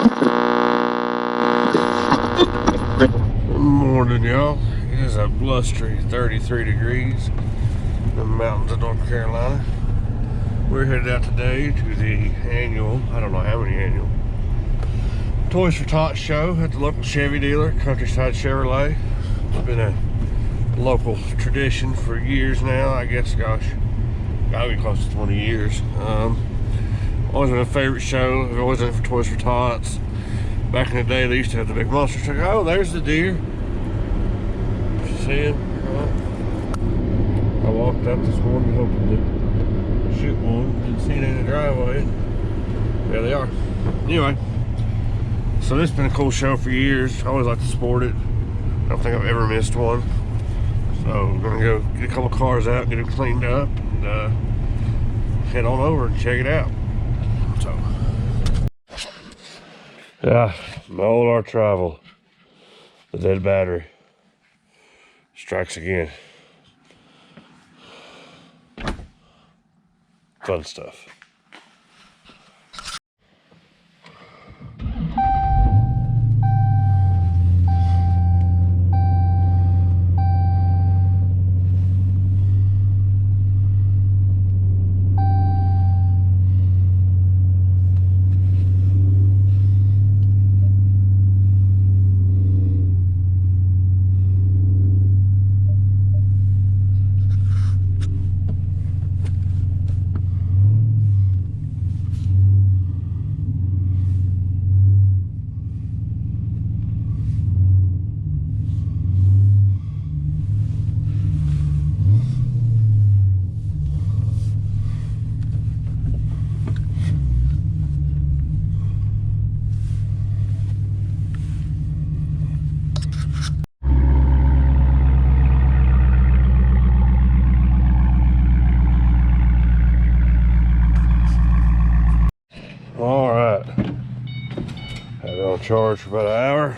Good morning, y'all. It is a blustery 33 degrees in the mountains of North Carolina. We're headed out today to the annual, I don't know how many annual, Toys for Tots show at the local Chevy dealer, Countryside Chevrolet. It's been a local tradition for years now, I guess, gosh, gotta be close to 20 years. Always been a favorite show. I've always been for Toys for Tots. Back in the day, they used to have the big monster truck. Oh, there's the deer. You see him? I walked up this morning hoping to shoot one. Didn't see it in the driveway. There they are. Anyway, so this has been a cool show for years. I always like to sport it. I don't think I've ever missed one. So we're gonna go get a couple cars out, get them cleaned up, and head on over and check it out. So, yeah, my old art travel, the dead battery strikes again. Fun stuff. All right, had it on charge for about an hour.